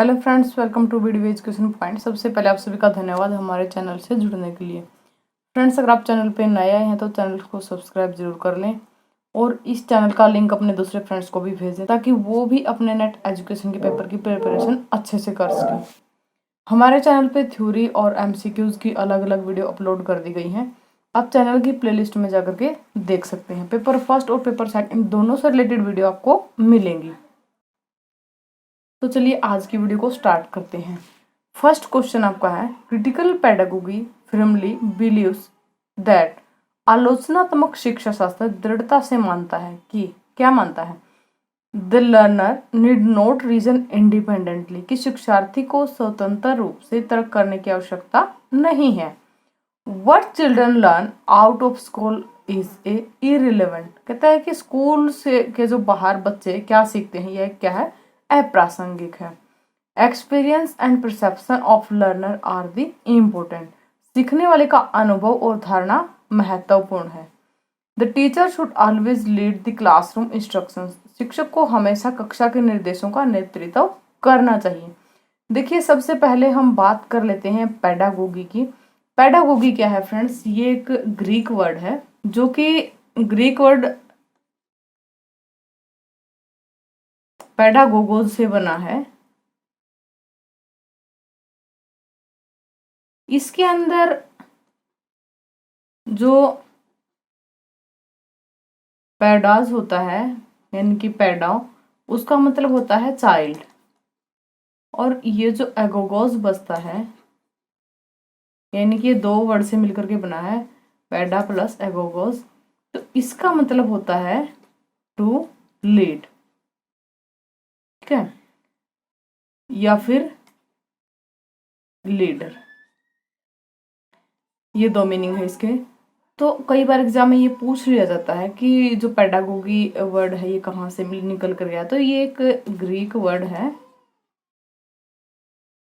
Hello friends, welcome to video education point. सबसे पहले आप सभी का धन्यवाद हमारे चैनल से जुड़ने के लिए। फ्रेंड्स, अगर आप चैनल पे नए आए हैं तो चैनल को सब्सक्राइब जरूर कर लें और इस चैनल का लिंक अपने दूसरे फ्रेंड्स को भी भेज दें ताकि वो भी अपने नेट एजुकेशन के पेपर की प्रिपरेशन अच्छे से कर सकें। हमारे चैनल पे थ्योरी और MCQs की अलग अलग वीडियो अपलोड कर दी गई हैं। आप चैनल की प्लेलिस्ट में जाकर के देख सकते हैं। पेपर फर्स्ट और पेपर सेकंड दोनों से रिलेटेड वीडियो आपको मिलेंगी। तो चलिए आज की वीडियो को स्टार्ट करते हैं। फर्स्ट क्वेश्चन आपका है, critical pedagogy firmly believes that, आलोचनात्मक शिक्षा शास्त्र दृढ़ता से मानता है कि, क्या मानता है? The learner need not reason independently, कि शिक्षार्थी को स्वतंत्र रूप से तर्क करने की आवश्यकता नहीं है। What children learn out of school is a irrelevant, कहता है कि स्कूल से के जो बाहर बच्चे क्या सीखते हैं यह क्या है, अप्रासंगिक है। Experience and perception of learner are the important, सीखने वाले का अनुभव और धारणा महत्वपूर्ण है। The teacher should always lead the classroom instructions, शिक्षक को हमेशा कक्षा के निर्देशों का नेतृत्व करना चाहिए। देखिए, सबसे पहले हम बात कर लेते हैं पेडागोगी की। पेडागोगी क्या है फ्रेंड्स? ये एक ग्रीक वर्ड है जो कि ग्रीक वर्ड पेडागोगोस से बना है। इसके अंदर जो पैडाज होता है यानी कि पैडा, उसका मतलब होता है चाइल्ड, और ये जो एगोगोस बसता है यानी कि ये दो वर्ड से मिलकर के बना है, पैडा प्लस एगोगोस, तो इसका मतलब होता है टू लीड, ठीक है, या फिर लीडर। ये दो मीनिंग है इसके। तो कई बार एग्जाम में ये पूछ लिया जाता है कि जो पेडागोगी वर्ड है ये कहाँ से निकल कर गया, तो ये एक ग्रीक वर्ड है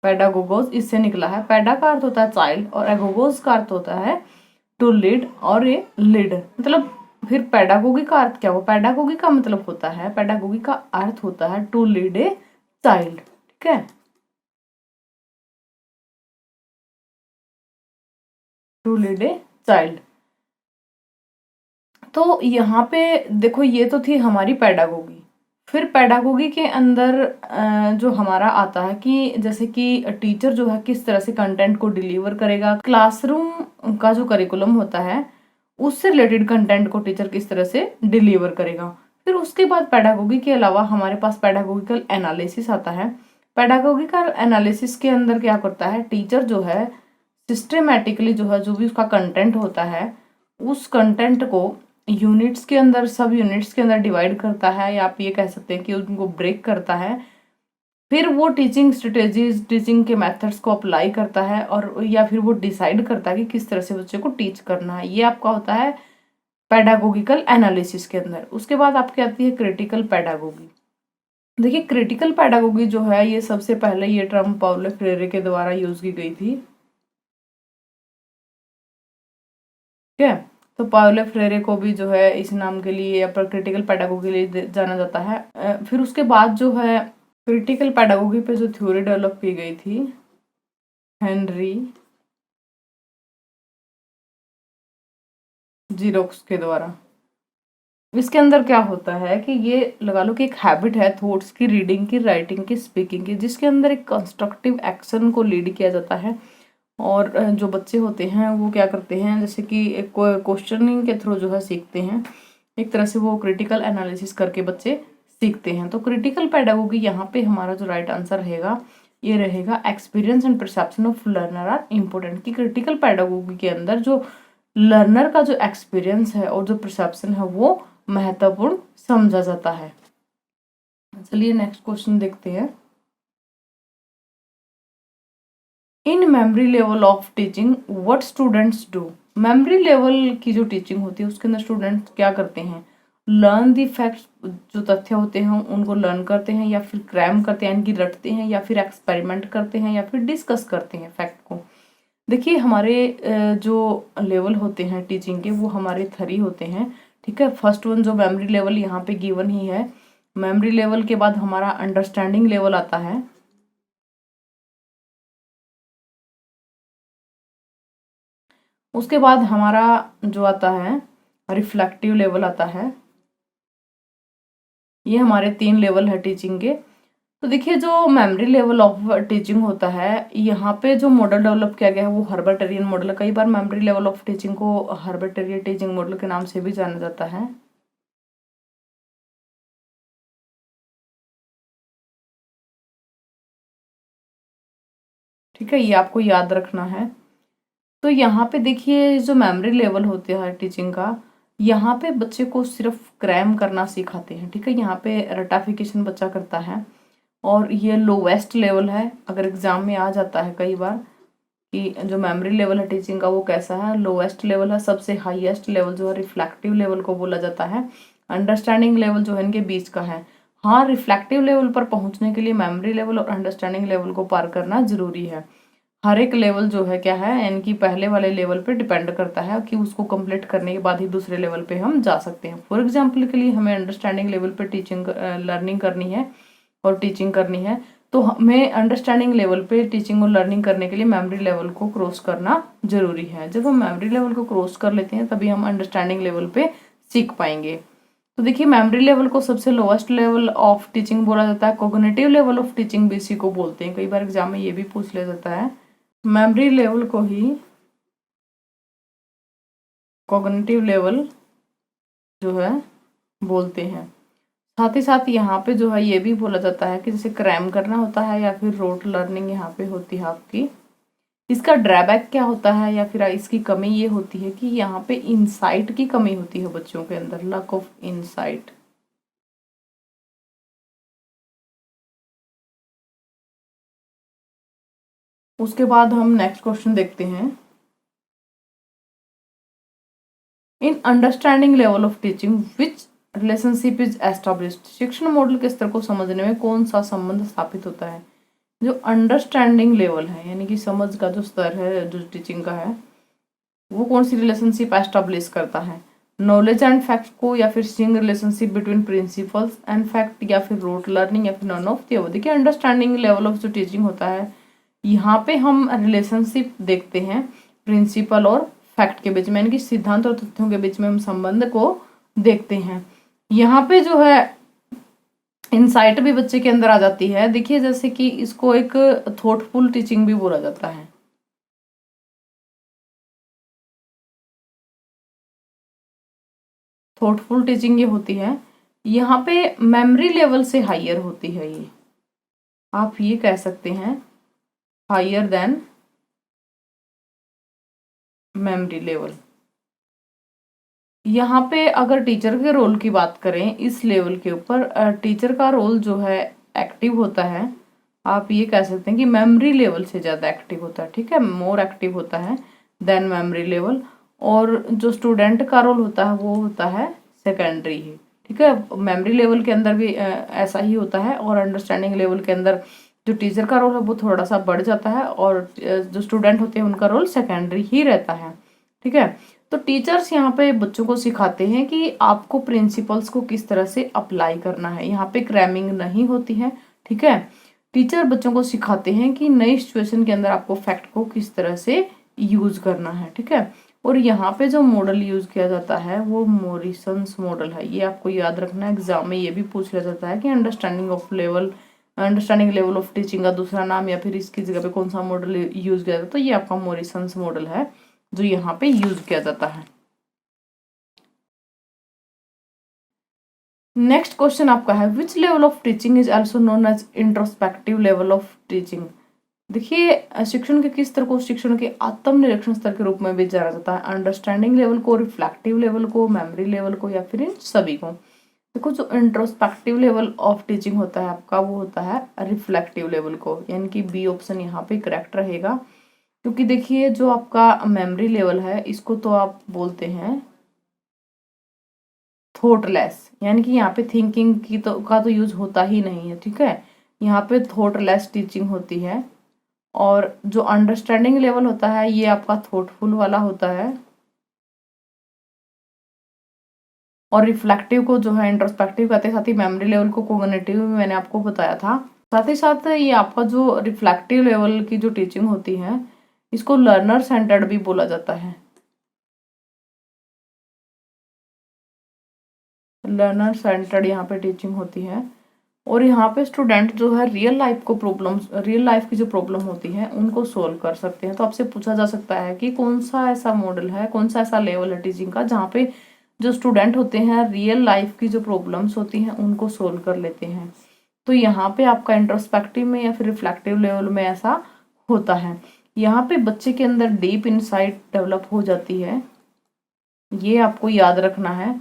पेडागोगोस, इससे निकला है। पेडा का अर्थ होता है चाइल्ड और एगोगोस का अर्थ होता है टू लीड और ये लीडर, मतलब फिर पेडागोगी का अर्थ क्या हुआ? पेडागोगी का मतलब होता है, पेडागोगी का अर्थ होता है टू लीड ए चाइल्ड, ठीक है, टू लीड ए चाइल्ड। तो यहाँ पे देखो, ये तो थी हमारी पेडागोगी। फिर पेडागोगी के अंदर जो हमारा आता है कि जैसे कि टीचर जो है किस तरह से कंटेंट को डिलीवर करेगा, क्लासरूम का जो करिकुलम होता है उससे रिलेटेड कंटेंट को टीचर किस तरह से डिलीवर करेगा। फिर उसके बाद पेडागोगी के अलावा हमारे पास पेडागोगिकल एनालिसिस आता है। पेडागोगिकल एनालिसिस के अंदर क्या करता है, टीचर जो है सिस्टमेटिकली जो है जो भी उसका कंटेंट होता है उस कंटेंट को यूनिट्स के अंदर, सब यूनिट्स के अंदर डिवाइड करता है, या आप ये कह सकते हैं कि उनको ब्रेक करता है। फिर वो टीचिंग स्ट्रेटेजीज, टीचिंग के मेथड्स को अप्लाई करता है, और या फिर वो डिसाइड करता है कि किस तरह से बच्चे को टीच करना है। ये आपका होता है पेडागोगिकल एनालिसिस के अंदर। उसके बाद आपकी आती है क्रिटिकल पेडागोगी। देखिए, क्रिटिकल पेडागोगी जो है ये सबसे पहले ये टर्म पाउलो फ्रेरे के द्वारा यूज की गई थी, ठीक है। तो पाउलो फ्रेरे को भी जो है इस नाम के लिए या क्रिटिकल पेडागोगी के लिए जाना जाता है। फिर उसके बाद जो है क्रिटिकल पेडागोगी पे जो थ्योरी डेवलप की गई थी हेनरी जीरोक्स के द्वारा, इसके अंदर क्या होता है कि ये लगा लो कि एक हैबिट है थॉट्स की, रीडिंग की, राइटिंग की, स्पीकिंग की, जिसके अंदर एक कंस्ट्रक्टिव एक्शन को लीड किया जाता है। और जो बच्चे होते हैं वो क्या करते हैं, जैसे कि एक क्वेश्चनिंग के थ्रू जो है सीखते हैं, एक तरह से वो क्रिटिकल एनालिसिस करके बच्चे सीखते हैं। तो क्रिटिकल पेडागोगी यहाँ पे हमारा जो राइट आंसर रहेगा ये रहेगा, experience and perception of learner are important, कि क्रिटिकल पेडागोगी के अंदर जो लर्नर का जो एक्सपीरियंस है और जो परसेप्शन है वो महत्वपूर्ण समझा जाता है। चलिए नेक्स्ट क्वेश्चन देखते हैं। In memory level of teaching what students do, memory level की जो टीचिंग होती है उसके अंदर स्टूडेंट्स क्या करते हैं? लर्न दी फैक्ट्स, जो तथ्य होते हैं उनको लर्न करते हैं, या फिर क्रैम करते हैं यानी कि रटते हैं, या फिर एक्सपेरिमेंट करते हैं, या फिर डिस्कस करते हैं फैक्ट को। देखिए, हमारे जो लेवल होते हैं टीचिंग के वो हमारे 3 होते हैं, ठीक है। फर्स्ट वन जो मेमोरी लेवल यहाँ पे गिवन ही है। मेमोरी लेवल के बाद हमारा अंडरस्टैंडिंग लेवल आता है, उसके बाद हमारा जो आता है रिफ्लेक्टिव लेवल आता है। ये हमारे 3 लेवल है टीचिंग के। तो देखिए जो मेमोरी लेवल ऑफ टीचिंग होता है, यहाँ पे जो मॉडल डेवलप किया गया है वो हर्बर्टेरियन मॉडल है। कई बार मेमोरी लेवल ऑफ टीचिंग को हर्बर्टेरियन टीचिंग मॉडल के नाम से भी जाना जाता है। ठीक है, ये आपको याद रखना है। तो यहाँ पे देखिए जो मेमोरी लेवल होते हैं टीचिंग का, यहाँ पे बच्चे को सिर्फ क्रैम करना सिखाते हैं। ठीक है, यहाँ पे रटाफिकेशन बच्चा करता है और ये लोवेस्ट लेवल है। अगर एग्जाम में आ जाता है कई बार कि जो मेमोरी लेवल है टीचिंग का वो कैसा है, लोवेस्ट लेवल है। सबसे हाईएस्ट लेवल जो है रिफ्लेक्टिव लेवल को बोला जाता है। अंडरस्टैंडिंग लेवल जो है इनके बीच का है। हाँ, रिफ्लेक्टिव लेवल पर पहुंचने के लिए मेमोरी लेवल और अंडरस्टैंडिंग लेवल को पार करना जरूरी है। हर एक लेवल जो है क्या है, इनकी पहले वाले लेवल पे डिपेंड करता है कि उसको कंप्लीट करने के बाद ही दूसरे लेवल पे हम जा सकते हैं। फॉर एग्जाम्पल के लिए हमें अंडरस्टैंडिंग लेवल पे टीचिंग लर्निंग करनी है और टीचिंग करनी है, तो हमें अंडरस्टैंडिंग लेवल पे टीचिंग और लर्निंग करने के लिए मेमोरी लेवल को क्रॉस करना जरूरी है। जब हम मेमोरी लेवल को क्रॉस कर लेते हैं तभी हम अंडरस्टैंडिंग लेवल पे सीख पाएंगे। तो देखिए मेमोरी लेवल को सबसे लोएस्ट लेवल ऑफ टीचिंग बोला जाता है। कॉग्निटिव लेवल ऑफ टीचिंग भी इसी को बोलते हैं। कई बार एग्जाम में ये भी पूछ लिया जाता है। मेमोरी लेवल को ही कॉग्निटिव लेवल जो है बोलते हैं। साथ ही साथ यहाँ पे जो है ये भी बोला जाता है कि जैसे क्रैम करना होता है या फिर रोट लर्निंग यहाँ पे होती है आपकी। इसका ड्रैबैक क्या होता है या फिर इसकी कमी ये होती है कि यहाँ पे इंसाइट की कमी होती है बच्चों के अंदर, लैक ऑफ इंसाइट। उसके बाद हम नेक्स्ट क्वेश्चन देखते हैं। In understanding level of teaching which relationship is established. शिक्षण मॉडल के स्तर को समझने में कौन सा संबंध स्थापित होता है। जो अंडरस्टैंडिंग लेवल है यानी कि समझ का जो स्तर है जो टीचिंग का है, वो कौन सी रिलेशनशिप एस्टाब्लिश करता है, नॉलेज एंड फैक्ट को, या फिर string relationship between principles and fact, या फिर रोट लर्निंग, या फिर नॉन ऑफ द अबव। देखिए अंडरस्टैंडिंग लेवल ऑफ जो टीचिंग होता है, यहाँ पे हम रिलेशनशिप देखते हैं प्रिंसिपल और फैक्ट के बीच में, यानी कि सिद्धांत और तथ्यों के बीच में हम संबंध को देखते हैं। यहाँ पे जो है इंसाइट भी बच्चे के अंदर आ जाती है। देखिए जैसे कि इसको एक थॉटफुल टीचिंग भी बोला जाता है। थॉटफुल टीचिंग ये होती है, यहाँ पे मेमोरी लेवल से हाइयर होती है। ये आप ये कह सकते हैं हाइयर देन मेमोरी लेवल। यहाँ पे अगर टीचर के रोल की बात करें इस लेवल के ऊपर, टीचर का रोल जो है एक्टिव होता है। आप ये कह सकते हैं कि मेमोरी लेवल से ज़्यादा एक्टिव होता है। ठीक है, मोर एक्टिव होता है देन मेमोरी लेवल। और जो स्टूडेंट का रोल होता है वो होता है सेकेंडरी ही। ठीक है, मेमोरी लेवल के अंदर भी ऐसा ही होता है और अंडरस्टैंडिंग लेवल के अंदर जो टीचर का रोल है वो थोड़ा सा बढ़ जाता है और जो स्टूडेंट होते हैं उनका रोल सेकेंडरी ही रहता है। ठीक है, तो टीचर्स यहाँ पे बच्चों को सिखाते हैं कि आपको प्रिंसिपल्स को किस तरह से अप्लाई करना है। यहाँ पे क्रैमिंग नहीं होती है। ठीक है, टीचर बच्चों को सिखाते हैं कि नई सिचुएशन के अंदर आपको फैक्ट को किस तरह से यूज करना है। ठीक है, और यहाँ पे जो मॉडल यूज किया जाता है वो मॉरिसन्स मॉडल है। ये आपको याद रखना है, एग्जाम में ये भी पूछ लिया जाता है कि अंडरस्टैंडिंग लेवल ऑफ टीचिंग का दूसरा नाम या फिर इसकी जगह पे कौन सा मॉडल यूज किया जाता है। तो ये आपका मॉरिसन्स मॉडल है जो यहाँ पे यूज किया जाता है। नेक्स्ट क्वेश्चन आपका है which level of teaching is also known as introspective level of teaching. देखिए शिक्षण के किस स्तर को शिक्षण के आत्मनिरीक्षण स्तर के रूप में भी जाना जाता है। अंडरस्टैंडिंग लेवल को, रिफ्लेक्टिव लेवल को, मेमोरी लेवल को, या फिर इन सभी को। देखो जो इंट्रोस्पेक्टिव लेवल ऑफ टीचिंग होता है आपका वो होता है रिफ्लेक्टिव लेवल को, यानी कि बी ऑप्शन यहाँ पे करेक्ट रहेगा। क्योंकि देखिए जो आपका मेमोरी लेवल है इसको तो आप बोलते हैं थॉटलेस, यानी कि यहाँ पे थिंकिंग की का तो यूज होता ही नहीं है। ठीक है, यहाँ पे थॉटलेस टीचिंग होती है। और जो अंडरस्टैंडिंग लेवल होता है ये आपका थॉटफुल वाला होता है। और रिफ्लेक्टिव को जो है इंट्रोस्पेक्टिव कहते हैं। साथ ही मेमोरी लेवल को कॉग्निटिव में मैंने आपको बताया था। साथ ही साथ ये आपका जो रिफ्लेक्टिव लेवल की जो टीचिंग होती है इसको लर्नर सेंटर्ड भी बोला जाता है। लर्नर सेंटर्ड यहाँ पे टीचिंग होती है। और यहाँ पे स्टूडेंट जो है रियल लाइफ की जो प्रॉब्लम होती है उनको सोल्व कर सकते हैं। तो आपसे पूछा जा सकता है कि कौन सा ऐसा मॉडल है, कौन सा ऐसा लेवल है टीचिंग का जहाँ पे जो स्टूडेंट होते हैं रियल लाइफ की जो प्रॉब्लम्स होती हैं उनको सोल्व कर लेते हैं। तो यहाँ पे आपका इंट्रोस्पेक्टिव में या फिर रिफ्लेक्टिव लेवल में ऐसा होता है। यहाँ पे बच्चे के अंदर डीप इनसाइट डेवलप हो जाती है, ये आपको याद रखना है।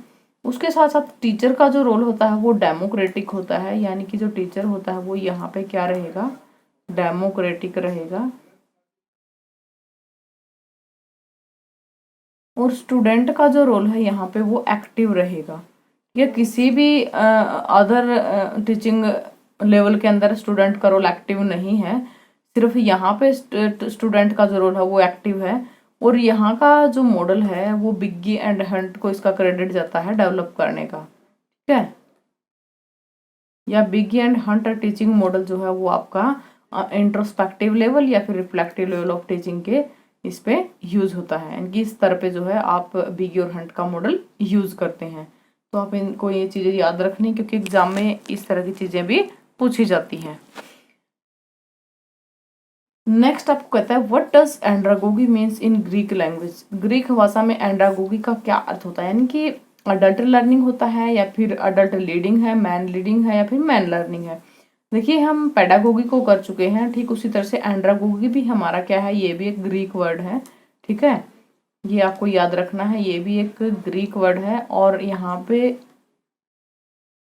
उसके साथ साथ टीचर का जो रोल होता है वो डेमोक्रेटिक होता है, यानी कि जो टीचर होता है वो यहाँ पे क्या रहेगा, डेमोक्रेटिक रहेगा। और स्टूडेंट का जो रोल है यहाँ पे वो एक्टिव रहेगा। या किसी भी अदर टीचिंग लेवल के अंदर स्टूडेंट का रोल एक्टिव नहीं है, सिर्फ यहाँ पे स्टूडेंट का जो रोल है वो एक्टिव है। और यहाँ का जो मॉडल है वो बिग्गी एंड हंट को इसका क्रेडिट जाता है डेवलप करने का, ठीक है। या बिग्गी एंड हंट टीचिंग मॉडल जो है वो आपका इंट्रोस्पेक्टिव लेवल या फिर रिफ्लेक्टिव लेवल ऑफ टीचिंग के इस पे यूज होता है। यानी कि इस तरह पे जो है आप बिग्गी और हंट का मॉडल यूज करते हैं। तो आप इनको ये चीजें याद रखनी, क्योंकि एग्जाम में इस तरह की चीजें भी पूछी जाती हैं। नेक्स्ट आपको कहता है what does andragogy means in Greek language. Greek भाषा में एंड्रागोगी का क्या अर्थ होता है, यानी कि अडल्ट लर्निंग होता है या फिर अडल्ट लीडिंग है, मैन लीडिंग है या फिर मैन लर्निंग है। देखिए हम पेडागोगी को कर चुके हैं, ठीक उसी तरह से एंड्रागोगी भी हमारा क्या है, ये भी एक ग्रीक वर्ड है, ठीक है। ये आपको याद रखना है, ये भी एक ग्रीक वर्ड है। और यहाँ पे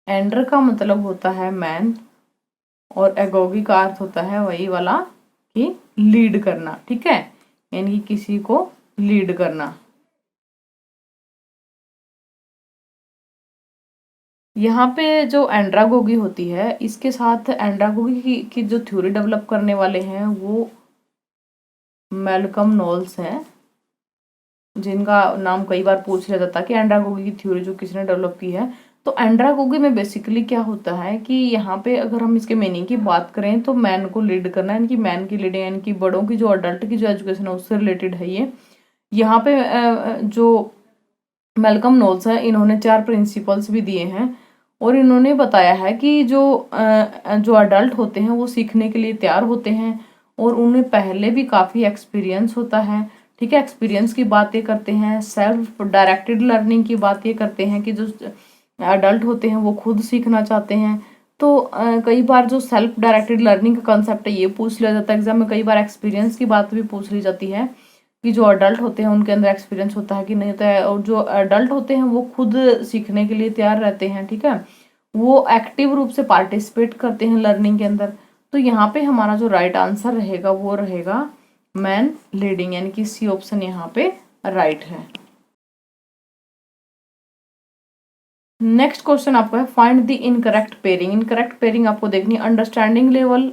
एंड्र का मतलब होता है मैन और एगोगी का अर्थ होता है वही वाला कि लीड करना, ठीक है, यानी कि किसी को लीड करना। यहाँ पे जो एंड्रागोगी होती है, इसके साथ एंड्रागोगी की जो थ्योरी डेवलप करने वाले हैं वो मैल्कम नोल्स हैं, जिनका नाम कई बार पूछ लिया जाता है कि एंड्रागोगी की थ्योरी जो किसने डेवलप की है। तो एंड्रागोगी में बेसिकली क्या होता है कि यहाँ पे अगर हम इसके मीनिंग की बात करें तो मैन को लीड करना, यानी कि मैन की लीडिंग, यानी कि बड़ों की जो अडल्ट की जो एजुकेशन है उससे रिलेटेड है ये। यहाँ पे जो मैल्कम नोल्स है इन्होंने 4 प्रिंसिपल्स भी दिए हैं और इन्होंने बताया है कि जो अडल्ट होते हैं वो सीखने के लिए तैयार होते हैं और उन्हें पहले भी काफ़ी एक्सपीरियंस होता है, ठीक है। एक्सपीरियंस की बात ये करते हैं, सेल्फ डायरेक्टेड लर्निंग की बात ये करते हैं कि जो अडल्ट होते हैं वो खुद सीखना चाहते हैं। तो कई बार जो सेल्फ डायरेक्टेड लर्निंग का कंसेप्ट है ये पूछ लिया जाता है एग्जाम में, कई बार एक्सपीरियंस की बात भी पूछ ली जाती है कि जो अडल्ट होते हैं उनके अंदर एक्सपीरियंस होता है कि नहीं होता है। और जो अडल्ट होते हैं वो खुद सीखने के लिए तैयार रहते हैं, ठीक है, वो एक्टिव रूप से पार्टिसिपेट करते हैं लर्निंग के अंदर। तो यहाँ पे हमारा जो राइट आंसर रहेगा वो रहेगा मैन लीडिंग, यानी कि सी ऑप्शन यहाँ पे राइट है। नेक्स्ट क्वेश्चन आपका है find the incorrect pairing. Incorrect pairing आपको देखनी, अंडरस्टैंडिंग लेवल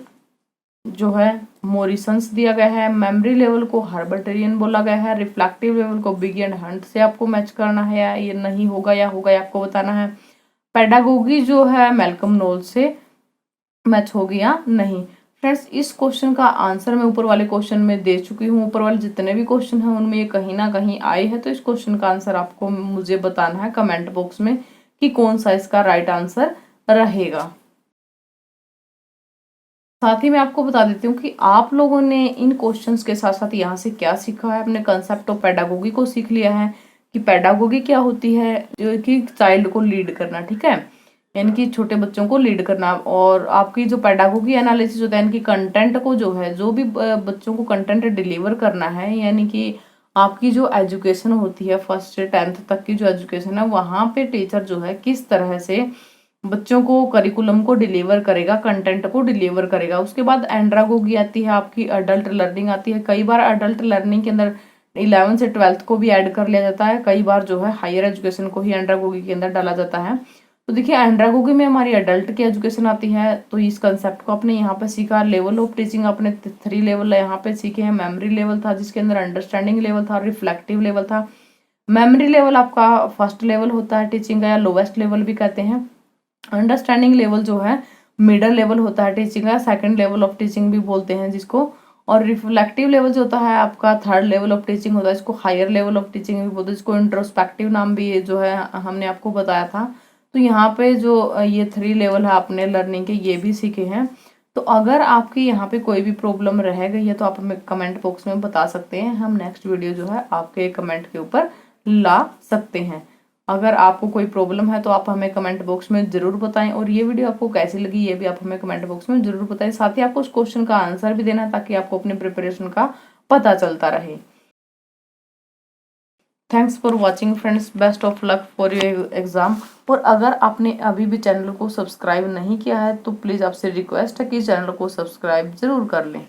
जो है मोरिसंस दिया गया है, मेमोरी लेवल को हर्बर्टेरियन बोला गया है, रिफ्लेक्टिव लेवल को बिगी एंड हंट से आपको मैच करना है, या ये नहीं होगा या होगा या आपको बताना है। पेडागोगी जो है मैल्कम नोल्स से मैच होगी या नहीं। फ्रेंड्स इस क्वेश्चन का आंसर मैं ऊपर वाले क्वेश्चन में दे चुकी हूँ, ऊपर वाले जितने भी क्वेश्चन हैं उनमें ये कहीं ना कहीं आए हैं। तो इस क्वेश्चन का आंसर आपको मुझे बताना है कमेंट बॉक्स में कि कौन सा इसका राइट आंसर रहेगा। साथ ही मैं आपको बता देती हूँ कि आप लोगों ने इन क्वेश्चंस के साथ साथ यहाँ से क्या सीखा है। अपने कंसेप्ट ऑफ पेडागोगी को सीख लिया है कि पेडागोगी क्या होती है, जो कि चाइल्ड को लीड करना, ठीक है, यानी कि छोटे बच्चों को लीड करना। और आपकी जो पेडागोगी एनालिसिस होता है, यानी कि कंटेंट को जो है, जो भी बच्चों को कंटेंट डिलीवर करना है, यानी कि आपकी जो एजुकेशन होती है 1st से 10th तक की जो एजुकेशन है, वहाँ पे टीचर जो है किस तरह से बच्चों को करिकुलम को डिलीवर करेगा, कंटेंट को डिलीवर करेगा। उसके बाद एंड्रागोगी आती है, आपकी अडल्ट लर्निंग आती है। कई बार अडल्ट लर्निंग के अंदर 11th से 12th को भी ऐड कर लिया जाता है, कई बार जो है हायर एजुकेशन को ही एंड्रागोगी के अंदर डाला जाता है। तो देखिए एंड्रागोगी में हमारी अडल्ट की एजुकेशन आती है, तो इस कंसेप्ट को आपने यहाँ पे सीखा। लेवल ऑफ टीचिंग आपने 3 लेवल यहाँ पे सीखे हैं। मेमोरी लेवल था जिसके अंदर अंडरस्टैंडिंग लेवल था, रिफ्लेक्टिव लेवल था। मेमोरी लेवल आपका 1st लेवल होता है टीचिंग का, या लोवेस्ट लेवल भी कहते हैं। अंडरस्टैंडिंग लेवल जो है मिडल लेवल होता है टीचिंग का, 2nd लेवल ऑफ टीचिंग भी बोलते हैं जिसको। और रिफ्लेक्टिव लेवल जो होता है आपका 3rd लेवल ऑफ टीचिंग होता है, इसको हायर लेवल ऑफ टीचिंग भी बोलते हैं, जिसको इंट्रोस्पेक्टिव नाम भी जो है हमने आपको बताया था। तो यहाँ पे जो ये 3 लेवल है आपने लर्निंग के ये भी सीखे हैं। तो अगर आपकी यहाँ पे कोई भी प्रॉब्लम रह गई है तो आप हमें कमेंट बॉक्स में बता सकते हैं, हम नेक्स्ट वीडियो जो है आपके कमेंट के ऊपर ला सकते हैं। अगर आपको कोई प्रॉब्लम है तो आप हमें कमेंट बॉक्स में ज़रूर बताएं, और ये वीडियो आपको कैसी लगी ये भी आप हमें कमेंट बॉक्स में ज़रूर बताएं। साथ ही आपको उस क्वेश्चन का आंसर भी देना ताकि आपको अपने प्रिपरेशन का पता चलता रहे। Thanks for watching friends, best of luck for your exam. और अगर आपने अभी भी चैनल को सब्सक्राइब नहीं किया है तो प्लीज़ आपसे रिक्वेस्ट है कि चैनल को सब्सक्राइब ज़रूर कर लें।